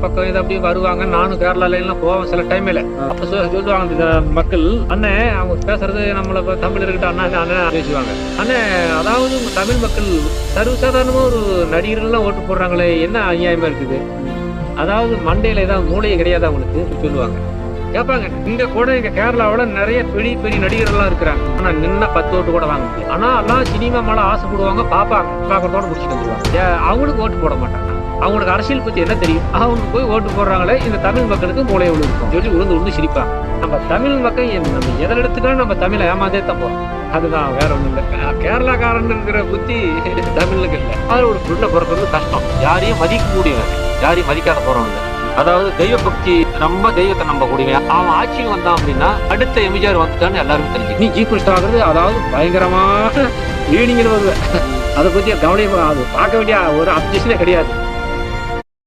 பக்கம் இது அப்படியே வருவாங்க. நானும் கேரளால எல்லாம் போவேன் சில டைம்ல. அப்ப சொல்லுவாங்க இந்த மக்கள், அண்ணே அவங்க பேசுறது நம்மள தமிழ் இருக்கிட்ட அண்ணா அண்ணன் பேசுவாங்க. அண்ணே அதாவது தமிழ் மக்கள் சர்வசாதாரணமா ஒரு நடிகர்கள்லாம் ஓட்டு போடுறாங்களே, என்ன அநியாயமா இருக்குது, அதாவது மண்டையில ஏதாவது மூளையே கிடையாது அவங்களுக்கு சொல்லுவாங்க. கேட்பாங்க. இங்க கூட இங்க கேரளாவோட நிறைய பெரிய பெரிய நடிகர்கள்லாம் இருக்கிறாங்க. ஆனா நின்னா 10 ஓட்டு கூட வாங்க முடியும். ஆனா எல்லாம் சினிமா மேல ஆசைப்படுவாங்க, பாப்பாங்க, பாக்கிறதோட முடிச்சுட்டு வந்துருவாங்க. அவங்களுக்கு ஓட்டு போட மாட்டாங்க. அவங்களுக்கு அரசியல் பத்தி என்ன தெரியும்? அவங்க போய் ஓட்டு போடுறாங்களே, இந்த தமிழ் மக்களுக்கு மூளை விழுக்கும் சொல்லி உழுந்து சிரிப்பாங்க. நம்ம தமிழ் மக்கள் நம்ம எதில் எடுத்துக்கலாம், நம்ம தமிழை ஏமாந்தே தான் போறோம். அதுதான், வேற ஒண்ணும் இல்லை. கேரளாக்காரன் இருக்கிற புத்தி தமிழுக்கு இல்லை. அது ஒரு புள்ள பிறக்கிறது கஷ்டம். யாரையும் மதிக்க முடியும், யாரையும் மதிக்காத போறோம் இல்லை. அதாவது தெய்வ பக்தி, ரொம்ப தெய்வத்தை நம்ப கூடிய அவன் ஆட்சிக்கு வந்தான் அப்படின்னா அடுத்த எம்ஜிஆர் வந்துட்டான்னு எல்லாருக்கும் தெரிஞ்சு. நீ சீஃப் மினிஸ்டர் ஆகுறது அதாவது பயங்கரமான ரீடிங்னு வருவேன். அதை பத்தி கவனிப்பு, அது பார்க்க வேண்டிய ஒரு அப்ஜெக்ஷனே கிடையாது.